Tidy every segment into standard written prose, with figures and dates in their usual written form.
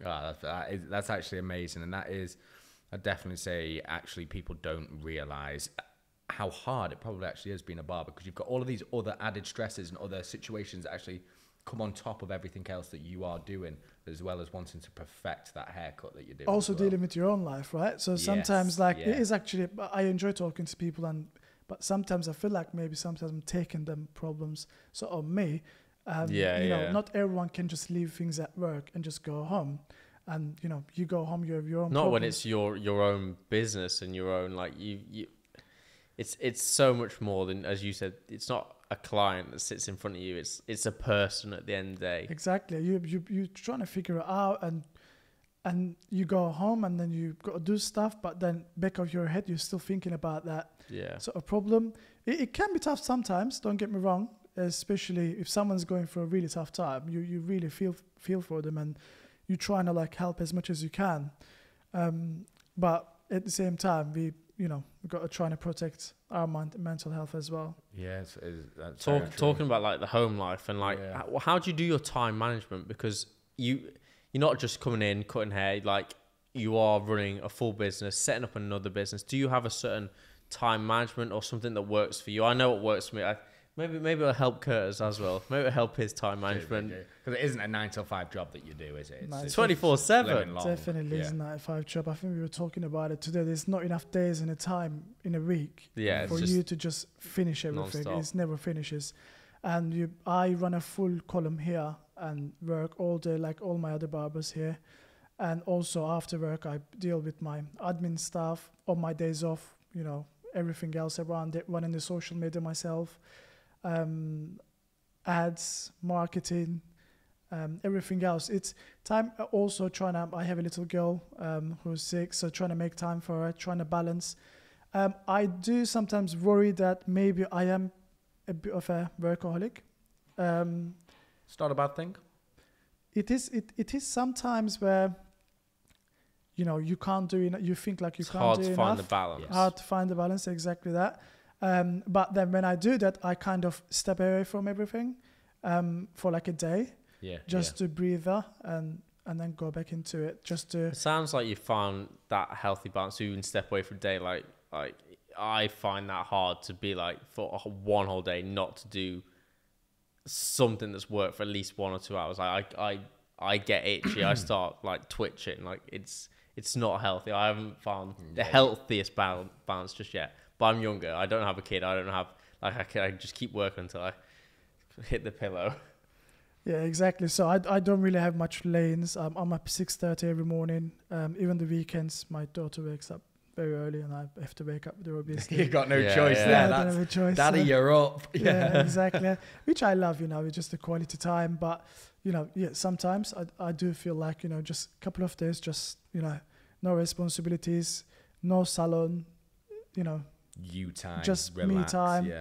Oh, that's actually amazing. And that is, I'd definitely say, actually, people don't realize how hard it probably actually is being a barber, because you've got all of these other added stresses and other situations that actually come on top of everything else that you are doing, as well as wanting to perfect that haircut that you're doing. Also dealing with your own life, right? So sometimes it is actually, I enjoy talking to people, but sometimes I feel like maybe sometimes I'm taking them problems sort of me. Not everyone can just leave things at work and just go home. And, you go home, you have your own Not problems. when it's your own business and your own, like, it's so much more than, as you said, it's not a client that sits in front of you. It's a person at the end of the day. Exactly. You're trying to figure it out, and you go home and then you got to do stuff, but then back of your head, you're still thinking about that sort of problem. It can be tough sometimes, don't get me wrong, especially if someone's going through a really tough time. You really feel for them, and you're trying to like help as much as you can. But at the same time, we've got to try to protect our mental health as well. Yeah, talking about like the home life and like how do you do your time management? Because you're not just coming in, cutting hair, like you are running a full business, setting up another business. Do you have a certain time management or something that works for you? I know what works for me. Maybe it'll help Curtis as well. Maybe it'll help his time management. Because it isn't a 9 till 5 job that you do, is it? It's 24/7. Definitely is a 9 to 5 job. I think we were talking about it today. There's not enough days in a time in a week for you to just finish everything. Non-stop. It never finishes. And I run a full column here and work all day like all my other barbers here. And also after work, I deal with my admin stuff on my days off, everything else around it, running the social media myself. Ads, marketing, everything else. It's time also I have a little girl who's 6, so trying to make time for her, trying to balance. I do sometimes worry that maybe I am a bit of a workaholic. It's not a bad thing. It is sometimes where you can't do it. You think like you can't do enough. It's hard to find the balance. Yes. Hard to find the balance, exactly that. But then when I do that, I kind of step away from everything for like a day, just to breathe and then go back into it. It sounds like you found that healthy balance. So you can step away for a day. Like I find that hard to be like for one whole day not to do something that's worked for at least 1 or 2 hours. I get itchy. I start like twitching. Like it's not healthy. I haven't found the healthiest balance just yet. But I'm younger. I don't have a kid. I don't have I just keep working until I hit the pillow. Yeah, exactly. So I don't really have much lanes. I'm up 6:30 every morning. Even the weekends, my daughter wakes up very early, and I have to wake up with her, obviously. You got no choice there. I don't have a choice. Daddy, you're up. Yeah, exactly. Which I love. It's just the quality time. But sometimes I do feel like just a couple of days, just no responsibilities, no salon, you time, just relax, me time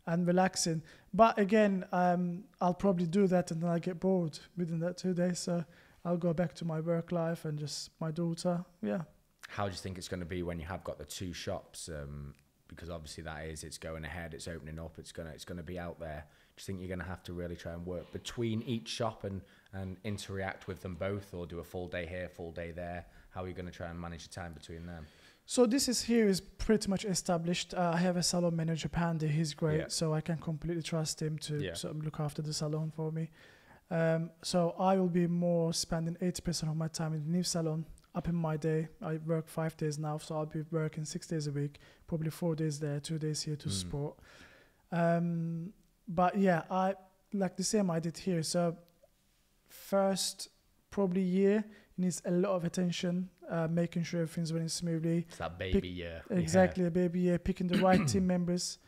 and relaxing. But again, I'll probably do that and then I get bored within that 2 days. So I'll go back to my work life and just my daughter. Yeah. How do you think it's going to be when you have got the 2 shops? Because obviously it's going ahead, it's opening up, it's going to be out there. Do you think you're going to have to really try and work between each shop and interact with them both, or do a full day here, full day there? How are you going to try and manage your time between them? So this is pretty much established. I have a salon manager, Pandy. He's great, so I can completely trust him to sort of look after the salon for me. So I will be more spending 80% of my time in the new salon. Up in my day, I work 5 days now, so I'll be working 6 days a week, probably 4 days there, 2 days here to support. But yeah, I like the same I did here. So first probably year needs a lot of attention, making sure everything's running smoothly. It's that baby year. Exactly, a baby year, picking the right team members.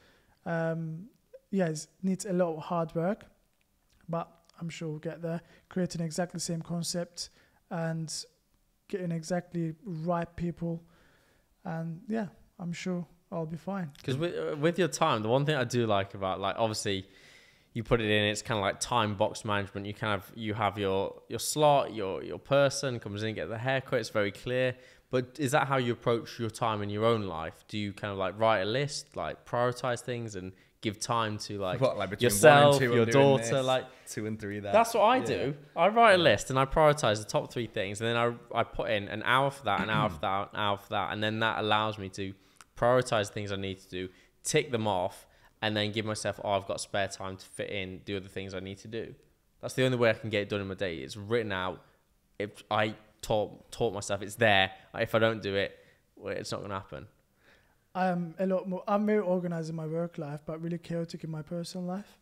It needs a lot of hard work, but I'm sure we'll get there. Creating exactly the same concept and getting exactly right people. And yeah, I'm sure I'll be fine. Because with your time, the one thing I do like about, like, obviously you put it in, it's kind of like time box management. You have your slot, your person comes in, get the haircut. It's very clear. But is that how you approach your time in your own life? Do you kind of like write a list, like prioritize things and give time to like, between yourself, 1 and 2 your I'm doing daughter, this, like 2 and 3 there. that's what I do. I write a list and I prioritize the top 3 things, and then I put in an hour for that, an hour for that, an hour for that, and then that allows me to prioritize things I need to do, tick them off, and then give myself, I've got spare time to fit in, do other things I need to do. That's the only way I can get it done in my day. It's written out. If I taught myself, it's there. If I don't do it, well, it's not going to happen. I'm very organized in my work life, but really chaotic in my personal life.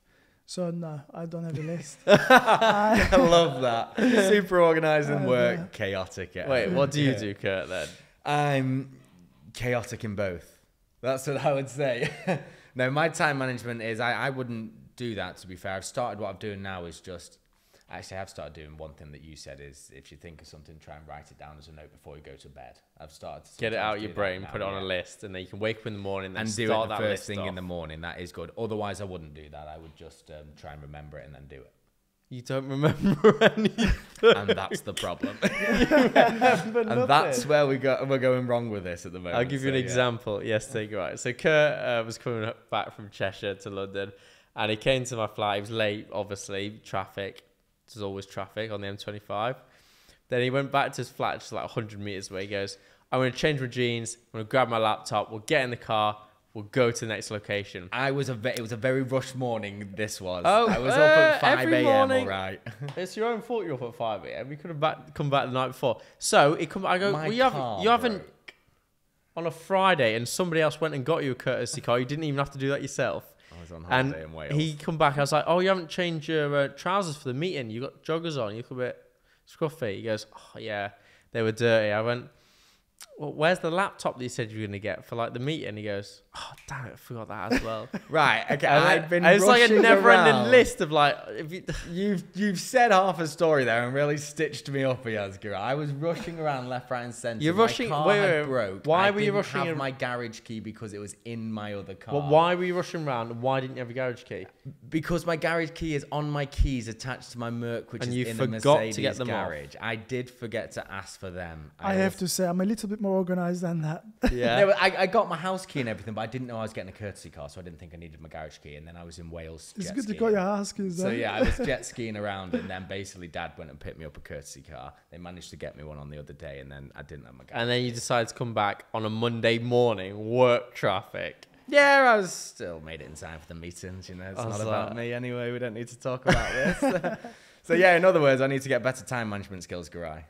So no, I don't have a list. I love that. Super organized in work, chaotic at Wait, home. what do you do, Kurt, then? I'm chaotic in both. That's what I would say. No, my time management is, I wouldn't do that, to be fair. I've started, what I'm doing now is just, actually I've started doing one thing that you said is, if you think of something, try and write it down as a note before you go to bed. I've started to get it out of your brain, put it on a list, and then you can wake up in the morning and do it the first thing in the morning. That is good. Otherwise, I wouldn't do that. I would just try and remember it and then do it. You don't remember anything. And that's the problem. And that's where we're going wrong with this at the moment. I'll give you an example. Yesterday, right. So Kurt was coming back from Cheshire to London, and he came to my flat. He was late, obviously. Traffic. There's always traffic on the M25. Then he went back to his flat, just like 100 meters away. He goes, I'm going to change my jeans. I'm going to grab my laptop. We'll get in the car. We'll go to the next location. It was a very rushed morning, this was. Oh, I was up at 5 a.m., morning, all right. It's your own fault you're up at 5 a.m. You could have come back the night before. So I go, well, you haven't, on a Friday, and somebody else went and got you a courtesy car. You didn't even have to do that yourself. I was on holiday in Wales. He come back. I was like, oh, you haven't changed your trousers for the meeting. You got joggers on. You look a bit scruffy. He goes, oh, yeah, they were dirty. I went, well, where's the laptop that you said you were going to get for like the meeting? He goes, oh, damn it, I forgot that as well. Right, okay. I've been it's like a never-ending around. list of like, You've said half a story there and really stitched me up, Yazgar. I was rushing around left, right, and centre. You're rushing. My car had broke. Why were you rushing? I didn't have my garage key because it was in my other car. Well, why were you rushing around? And why didn't you have a garage key? Because my garage key is on my keys attached to my Merc, which and is you in forgot the Mercedes to get them garage. I did forget to ask for them. I have to say, I'm a little bit more organized than that. Yeah. No, I got my house key and everything, but I didn't know I was getting a courtesy car, so I didn't think I needed my garage key. And then I was in Wales. It's good you got your house keys. So yeah, I was jet skiing around, and then basically Dad went and picked me up a courtesy car. They managed to get me one on the other day, and then I didn't have my garage. And then you decided to come back on a Monday morning, work traffic. Yeah, I was still made it in time for the meetings. You know, it's not about me anyway. We don't need to talk about this. So yeah, in other words, I need to get better time management skills, Garai.